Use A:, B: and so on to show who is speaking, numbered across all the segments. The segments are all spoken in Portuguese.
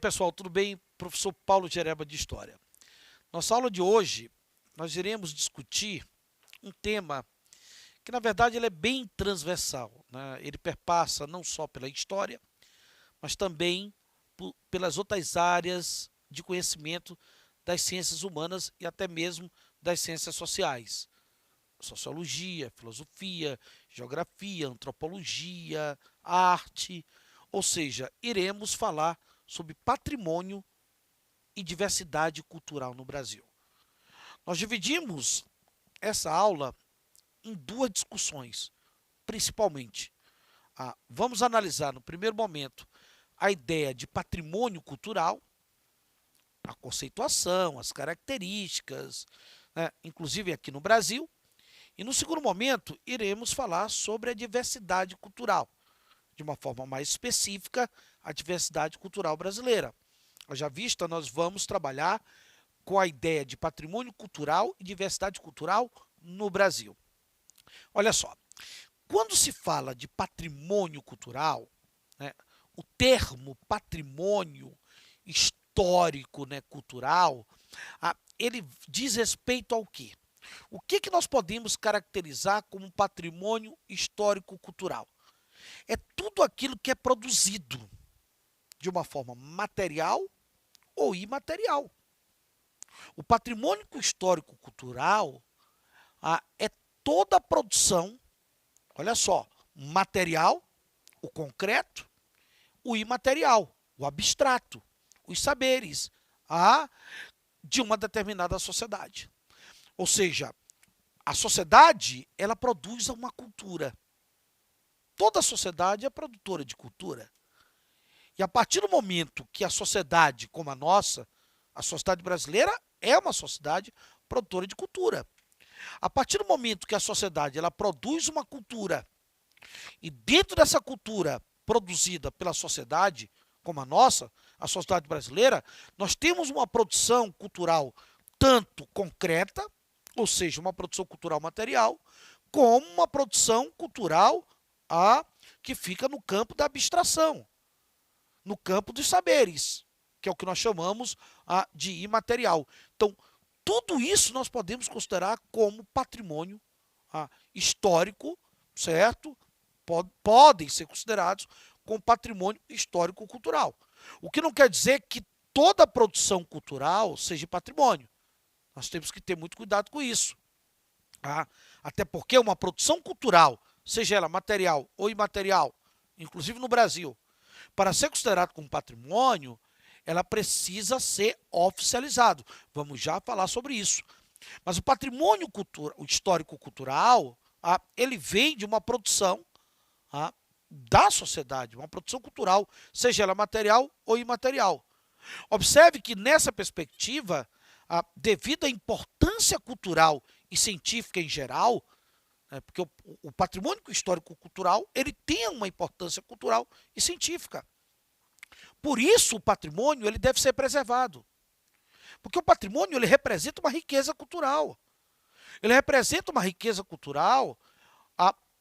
A: pessoal, tudo bem? Professor Paulo Gereba de História. Nossa aula de hoje, nós iremos discutir um tema que, na verdade, ele é bem transversal, né? Ele perpassa não só pela história, mas também pelas outras áreas de conhecimento das ciências humanas e até mesmo das ciências sociais. Sociologia, filosofia, geografia, antropologia, arte, ou seja, iremos falar sobre patrimônio e diversidade cultural no Brasil. Nós dividimos essa aula em duas discussões, principalmente. Vamos analisar no primeiro momento a ideia de patrimônio cultural, a conceituação, as características, né, inclusive aqui no Brasil. E no segundo momento, iremos falar sobre a diversidade cultural, de uma forma mais específica, a diversidade cultural brasileira. Já vista, nós vamos trabalhar com a ideia de patrimônio cultural e diversidade cultural no Brasil. Olha só, quando se fala de patrimônio cultural, né, o termo patrimônio histórico, né, cultural, ele diz respeito ao quê? O que nós podemos caracterizar como patrimônio histórico-cultural? É tudo aquilo que é produzido de uma forma material ou imaterial. O patrimônio histórico-cultural é toda a produção, olha só, material, o concreto, o imaterial, o abstrato, os saberes de uma determinada sociedade. Ou seja, a sociedade, ela produz uma cultura. Toda sociedade é produtora de cultura. E a partir do momento que a sociedade, como a nossa, a sociedade brasileira é uma sociedade produtora de cultura. A partir do momento que a sociedade ela produz uma cultura e dentro dessa cultura produzida pela sociedade, como a nossa, a sociedade brasileira, nós temos uma produção cultural tanto concreta, ou seja, uma produção cultural material, como uma produção cultural que fica no campo da abstração, no campo dos saberes, que é o que nós chamamos de imaterial. Então, tudo isso nós podemos considerar como patrimônio histórico, certo? Podem ser considerados como patrimônio histórico-cultural. O que não quer dizer que toda produção cultural seja patrimônio. Nós temos que ter muito cuidado com isso. Até porque uma produção cultural, seja ela material ou imaterial, inclusive no Brasil, para ser considerado como patrimônio, ela precisa ser oficializado. Vamos já falar sobre isso. Mas o patrimônio histórico-cultural, ele vem de uma produção da sociedade, uma produção cultural, seja ela material ou imaterial. Observe que nessa perspectiva, devido à importância cultural e científica em geral, porque o patrimônio histórico-cultural ele tem uma importância cultural e científica. Por isso, o patrimônio ele deve ser preservado. Porque o patrimônio ele representa uma riqueza cultural. Ele representa uma riqueza cultural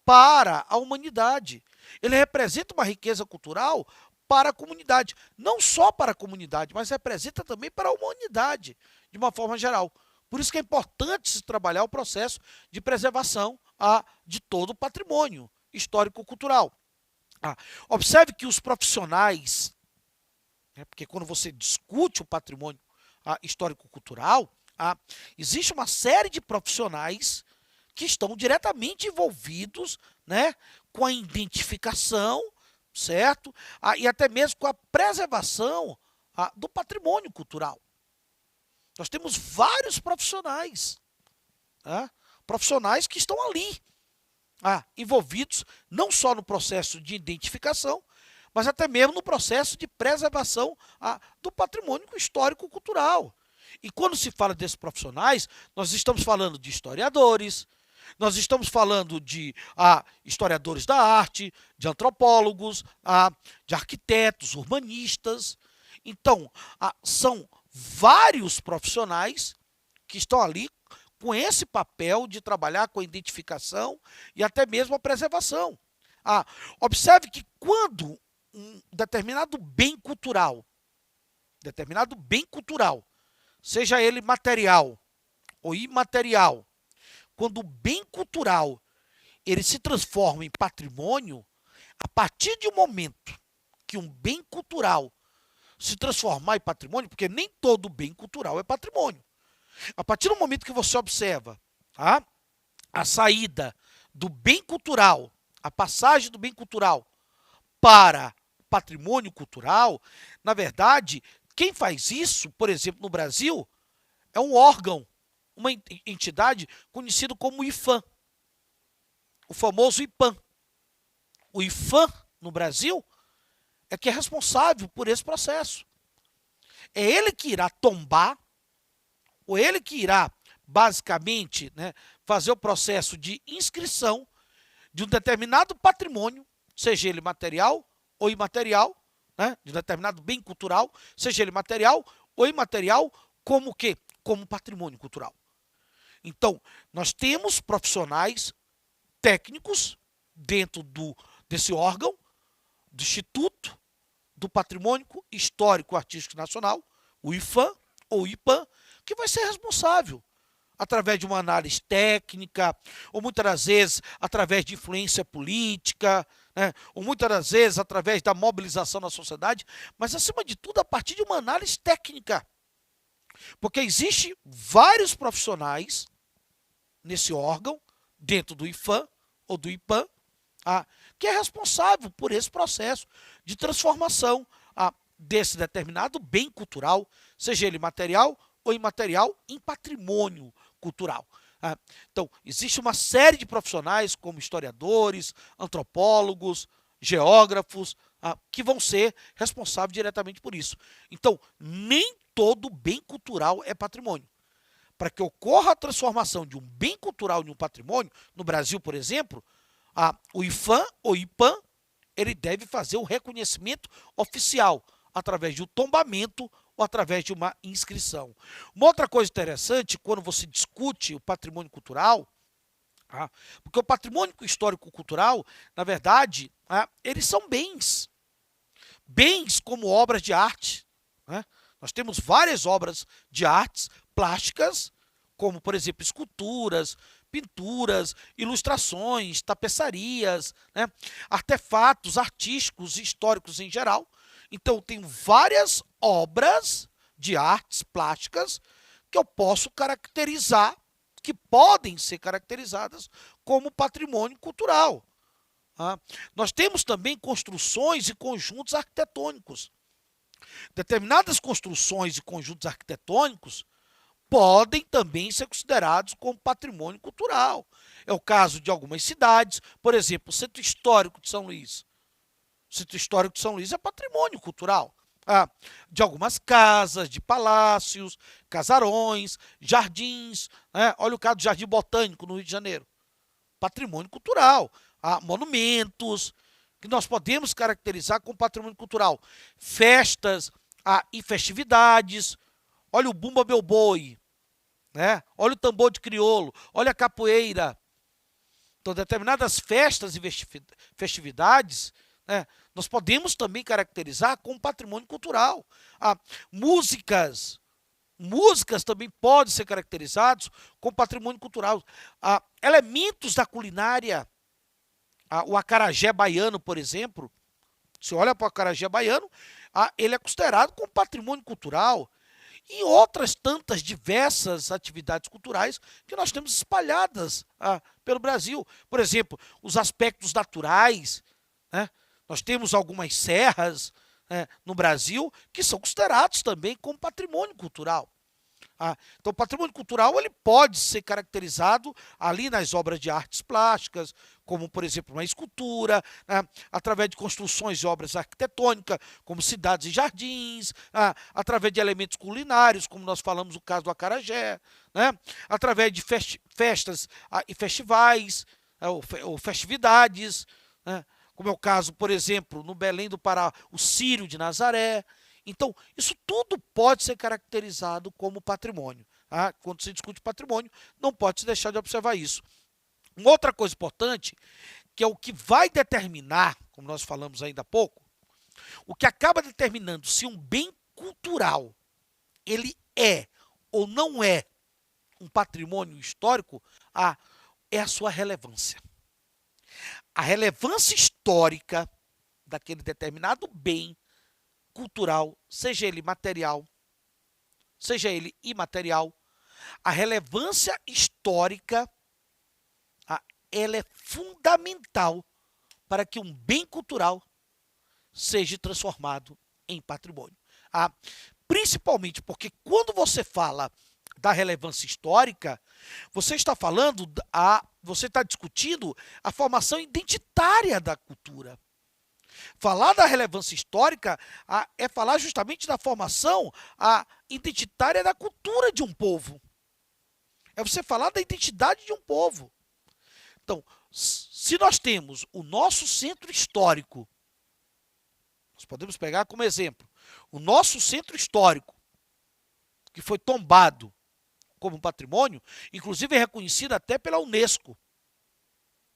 A: para a humanidade. Ele representa uma riqueza cultural para a comunidade. Não só para a comunidade, mas representa também para a humanidade, de uma forma geral. Por isso que é importante se trabalhar o processo de preservação de todo o patrimônio histórico-cultural. Observe que os profissionais, porque quando você discute o patrimônio histórico-cultural, existe uma série de profissionais que estão diretamente envolvidos, né, com a identificação, certo? E até mesmo com a preservação do patrimônio cultural. Nós temos vários profissionais, profissionais que estão ali, envolvidos não só no processo de identificação, mas até mesmo no processo de preservação do patrimônio histórico-cultural. E quando se fala desses profissionais, nós estamos falando de historiadores, nós estamos falando de historiadores da arte, de antropólogos, de arquitetos, urbanistas. Então, são vários profissionais que estão ali com esse papel de trabalhar com a identificação e até mesmo a preservação. Observe que quando um determinado bem cultural determinado bem cultural, seja ele material ou imaterial, quando o bem cultural ele se transforma em patrimônio, a partir de um momento que um bem cultural se transformar em patrimônio, porque nem todo bem cultural é patrimônio. A partir do momento que você observa, tá, a saída do bem cultural, a passagem do bem cultural para patrimônio cultural, na verdade, quem faz isso, por exemplo, no Brasil, é um órgão, uma entidade conhecida como IPHAN, o famoso IPAM. O IPHAN, no Brasil, é que é responsável por esse processo. É ele que irá tombar, ou ele que irá, basicamente, né, fazer o processo de inscrição de um determinado patrimônio, seja ele material ou imaterial, né, de um determinado bem cultural, seja ele material ou imaterial, como o quê? Como patrimônio cultural. Então, nós temos profissionais técnicos dentro desse órgão, do Instituto do Patrimônio Histórico Artístico Nacional, o IPHAN ou IPAM, que vai ser responsável através de uma análise técnica, ou muitas das vezes através de influência política, né? Ou muitas das vezes através da mobilização da sociedade, mas acima de tudo a partir de uma análise técnica. Porque existem vários profissionais nesse órgão, dentro do IPHAN ou do IPAM, que é responsável por esse processo de transformação desse determinado bem cultural, seja ele material ou imaterial, em patrimônio cultural. Então, existe uma série de profissionais, como historiadores, antropólogos, geógrafos, que vão ser responsáveis diretamente por isso. Então, nem todo bem cultural é patrimônio. Para que ocorra a transformação de um bem cultural em um patrimônio, no Brasil, por exemplo, o IPHAN ou IPAM, ele deve fazer o reconhecimento oficial, através de um tombamento ou através de uma inscrição. Uma outra coisa interessante, quando você discute o patrimônio cultural, porque o patrimônio histórico-cultural, na verdade, eles são bens. Bens como obras de arte. Nós temos várias obras de artes plásticas, como, por exemplo, esculturas, pinturas, ilustrações, tapeçarias, artefatos artísticos e históricos em geral. Então, tem várias obras de artes plásticas que eu posso caracterizar, que podem ser caracterizadas como patrimônio cultural. Nós temos também construções e conjuntos arquitetônicos. Determinadas construções e conjuntos arquitetônicos podem também ser considerados como patrimônio cultural. É o caso de algumas cidades, por exemplo, o Centro Histórico de São Luís. O Centro Histórico de São Luís é patrimônio cultural. De algumas casas, de palácios, casarões, jardins. Olha o caso do Jardim Botânico, no Rio de Janeiro. Patrimônio cultural. Monumentos, que nós podemos caracterizar como patrimônio cultural. Festas e festividades. Olha o Bumba Meu Boi. Olha o tambor de crioulo. Olha a capoeira. Então, determinadas festas e festividades, nós podemos também caracterizar como patrimônio cultural. Músicas também podem ser caracterizados como patrimônio cultural. Elementos da culinária, o acarajé baiano, por exemplo, se olha para o acarajé baiano, ele é considerado como patrimônio cultural. E outras tantas diversas atividades culturais que nós temos espalhadas pelo Brasil. Por exemplo, os aspectos naturais. Nós temos algumas serras no Brasil que são considerados também como patrimônio cultural. Então, o patrimônio cultural ele pode ser caracterizado ali nas obras de artes plásticas, como, por exemplo, uma escultura, através de construções e obras arquitetônicas, como cidades e jardins, através de elementos culinários, como nós falamos no caso do acarajé, através de festas e festivais, ou festividades, como é o caso, por exemplo, no Belém do Pará, o Círio de Nazaré. Então, isso tudo pode ser caracterizado como patrimônio. Quando se discute patrimônio, não pode se deixar de observar isso. Uma outra coisa importante, que é o que vai determinar, como nós falamos ainda há pouco, o que acaba determinando se um bem cultural, ele é ou não é um patrimônio histórico, é a sua relevância. A relevância histórica daquele determinado bem cultural, seja ele material, seja ele imaterial, a relevância histórica, ela é fundamental para que um bem cultural seja transformado em patrimônio. Principalmente porque quando você fala da relevância histórica, você está falando, você está discutindo a formação identitária da cultura. Falar da relevância histórica é falar justamente da formação identitária da cultura de um povo. É você falar da identidade de um povo. Então, se nós temos o nosso centro histórico, nós podemos pegar como exemplo o nosso centro histórico, que foi tombado como patrimônio, inclusive é reconhecido até pela Unesco,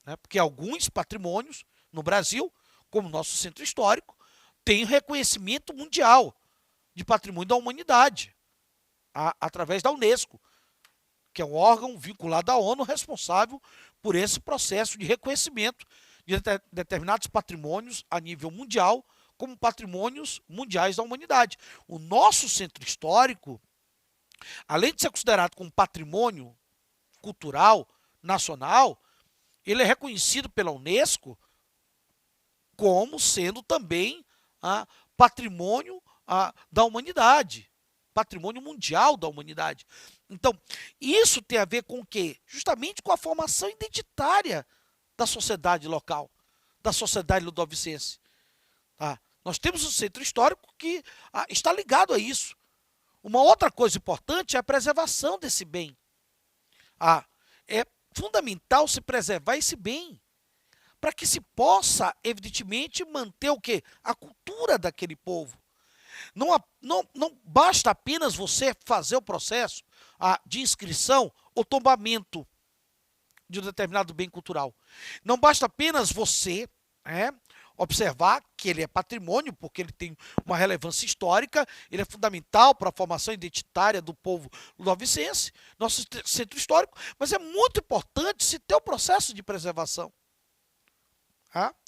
A: né? Porque alguns patrimônios no Brasil, como o nosso centro histórico, têm reconhecimento mundial de patrimônio da humanidade, através da Unesco, que é um órgão vinculado à ONU responsável por esse processo de reconhecimento de determinados patrimônios a nível mundial como patrimônios mundiais da humanidade. O nosso centro histórico, além de ser considerado como patrimônio cultural nacional, ele é reconhecido pela Unesco como sendo também patrimônio da humanidade, patrimônio mundial da humanidade. Então, isso tem a ver com o quê? Justamente com a formação identitária da sociedade local, da sociedade ludovicense. Nós temos um centro histórico que está ligado a isso. Uma outra coisa importante é a preservação desse bem. É fundamental se preservar esse bem, para que se possa, evidentemente, manter o quê? A cultura daquele povo. Não basta apenas você fazer o processo de inscrição ou tombamento de um determinado bem cultural. Não basta apenas você observar que ele é patrimônio, porque ele tem uma relevância histórica, ele é fundamental para a formação identitária do povo ludovicense, nosso centro histórico, mas é muito importante se ter o processo de preservação.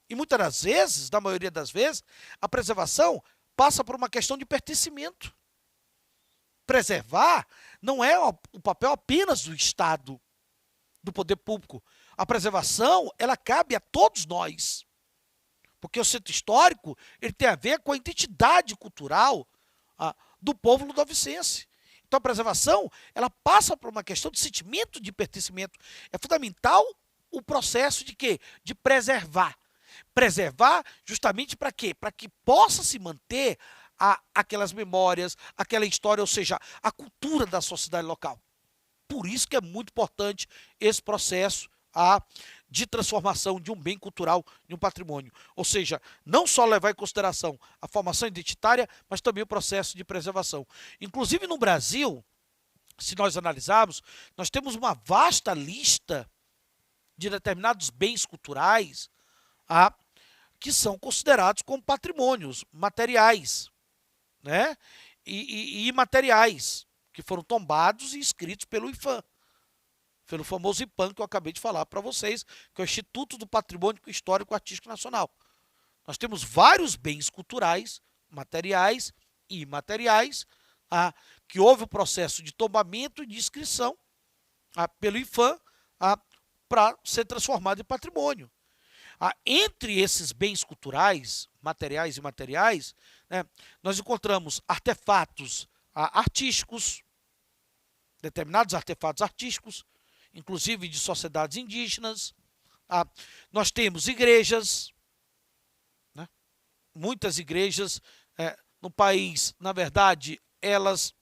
A: E muitas das vezes, na maioria das vezes, a preservação passa por uma questão de pertencimento. Preservar não é o papel apenas do Estado, do poder público. A preservação, ela cabe a todos nós. Porque o centro histórico, ele tem a ver com a identidade cultural do povo ludovicense. Então a preservação, ela passa por uma questão de sentimento de pertencimento. É fundamental o processo de quê? De preservar. Preservar justamente para quê? Para que possa se manter aquelas memórias, aquela história, ou seja, a cultura da sociedade local. Por isso que é muito importante esse processo de transformação de um bem cultural em um patrimônio. Ou seja, não só levar em consideração a formação identitária, mas também o processo de preservação. Inclusive no Brasil, se nós analisarmos, nós temos uma vasta lista de determinados bens culturais que são considerados como patrimônios materiais, né? e imateriais, que foram tombados e inscritos pelo IPHAN, pelo famoso IPAN que eu acabei de falar para vocês, que é o Instituto do Patrimônio Histórico Artístico Nacional. Nós temos vários bens culturais, materiais e imateriais, que houve o processo de tombamento e de inscrição pelo IPHAN para ser transformado em patrimônio. Entre esses bens culturais, materiais e imateriais, nós encontramos artefatos artísticos, determinados artefatos artísticos, inclusive de sociedades indígenas. Nós temos igrejas, né? Muitas igrejas no país, na verdade, elas,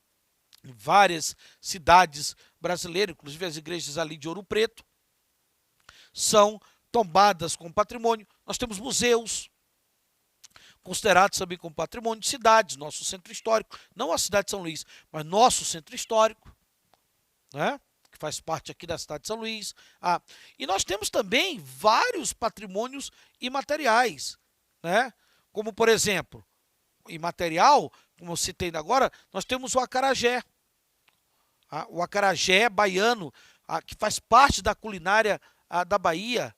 A: em várias cidades brasileiras, inclusive as igrejas ali de Ouro Preto, são tombadas como patrimônio. Nós temos museus, considerados também como patrimônio de cidades, nosso centro histórico, não a cidade de São Luís, mas nosso centro histórico, né? Que faz parte aqui da cidade de São Luís. E nós temos também vários patrimônios imateriais, né? Como, por exemplo, imaterial, como eu citei agora, nós temos o acarajé. O acarajé baiano, que faz parte da culinária da Bahia,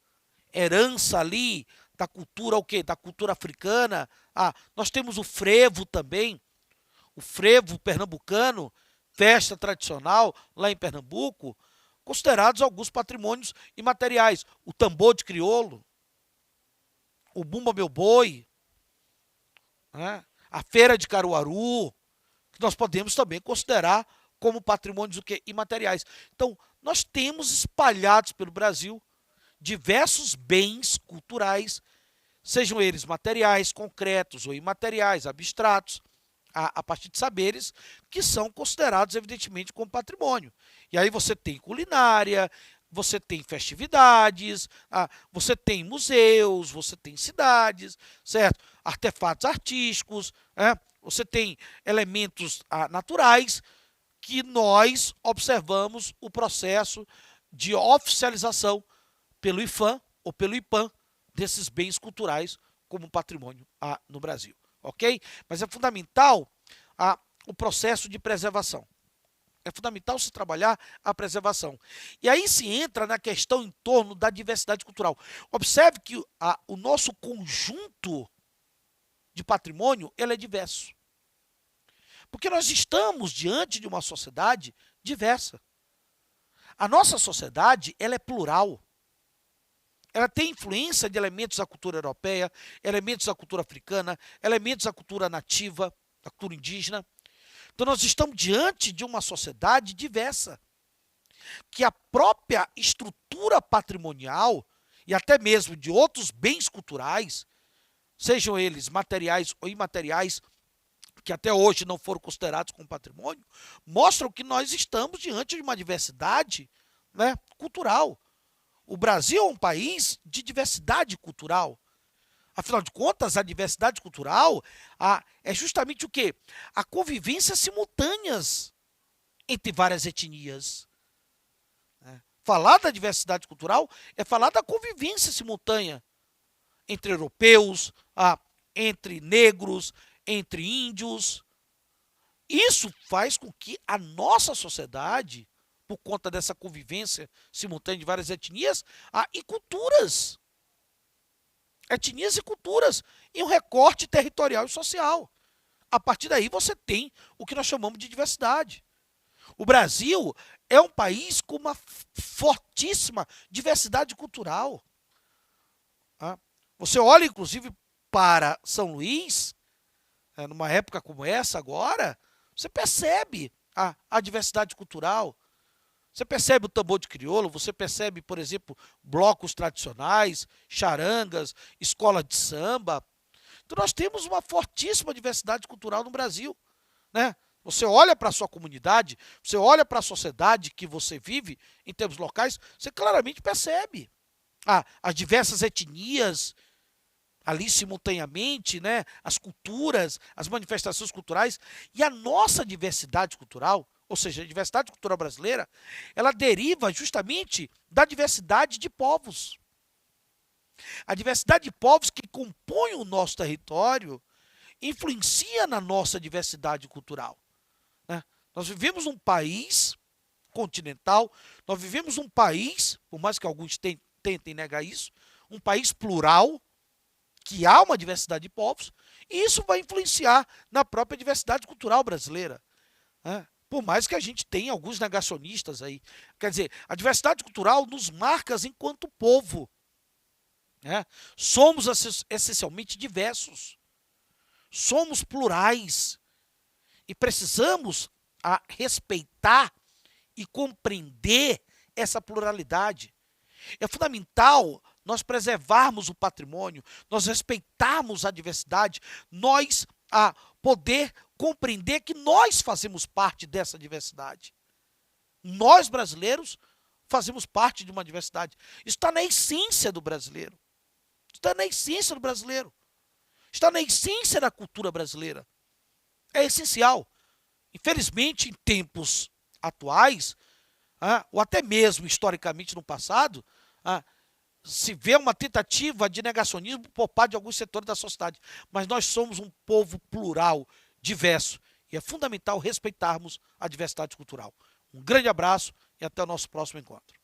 A: herança ali da cultura, o quê? Da cultura africana. Nós temos o frevo também, o frevo pernambucano, festa tradicional lá em Pernambuco, considerados alguns patrimônios imateriais. O tambor de crioulo, o bumba meu boi, né? A feira de Caruaru, que nós podemos também considerar como patrimônios imateriais. Então, nós temos espalhados pelo Brasil diversos bens culturais, sejam eles materiais, concretos ou imateriais, abstratos, a partir de saberes que são considerados, evidentemente, como patrimônio. E aí você tem culinária, você tem festividades, você tem museus, você tem cidades, certo? Artefatos artísticos, você tem elementos naturais que nós observamos o processo de oficialização pelo IFAM ou pelo IPAM desses bens culturais como patrimônio no Brasil, ok? Mas é fundamental o processo de preservação. É fundamental se trabalhar a preservação. E aí se entra na questão em torno da diversidade cultural. Observe que o nosso conjunto de patrimônio ele é diverso. Porque nós estamos diante de uma sociedade diversa. A nossa sociedade ela é plural. Ela tem influência de elementos da cultura europeia, elementos da cultura africana, elementos da cultura nativa, da cultura indígena. Então nós estamos diante de uma sociedade diversa, que a própria estrutura patrimonial e até mesmo de outros bens culturais, sejam eles materiais ou imateriais, que até hoje não foram considerados como patrimônio, mostram que nós estamos diante de uma diversidade, né, cultural. O Brasil é um país de diversidade cultural. Afinal de contas, a diversidade cultural é justamente o quê? A convivência simultâneas entre várias etnias. Falar da diversidade cultural é falar da convivência simultânea entre europeus, entre negros, entre índios. Isso faz com que a nossa sociedade, por conta dessa convivência simultânea de várias etnias e culturas, etnias e culturas, em um recorte territorial e social. A partir daí você tem o que nós chamamos de diversidade. O Brasil é um país com uma fortíssima diversidade cultural. Você olha, inclusive, para São Luís, numa época como essa agora, você percebe a diversidade cultural. Você percebe o tambor de crioulo, você percebe, por exemplo, blocos tradicionais, charangas, escola de samba. Então nós temos uma fortíssima diversidade cultural no Brasil, né? Você olha para a sua comunidade, você olha para a sociedade que você vive em termos locais, você claramente percebe as diversas etnias ali simultaneamente, né? As culturas, as manifestações culturais e a nossa diversidade cultural. Ou seja, a diversidade cultural brasileira, ela deriva justamente da diversidade de povos. A diversidade de povos que compõem o nosso território influencia na nossa diversidade cultural. Nós vivemos num país continental, nós vivemos num país, por mais que alguns tentem negar isso, um país plural, que há uma diversidade de povos, e isso vai influenciar na própria diversidade cultural brasileira. Por mais que a gente tenha alguns negacionistas aí. Quer dizer, a diversidade cultural nos marca enquanto povo. Somos essencialmente diversos. Somos plurais. E precisamos respeitar e compreender essa pluralidade. É fundamental nós preservarmos o patrimônio, nós respeitarmos a diversidade, nós poder compreender que nós fazemos parte dessa diversidade. Nós, brasileiros, fazemos parte de uma diversidade. Isso está na essência do brasileiro. Está na essência do brasileiro. Está na essência da cultura brasileira. É essencial. Infelizmente, em tempos atuais, ou até mesmo historicamente no passado, se vê uma tentativa de negacionismo por parte de alguns setores da sociedade. Mas nós somos um povo plural, diverso, e é fundamental respeitarmos a diversidade cultural. Um grande abraço e até o nosso próximo encontro.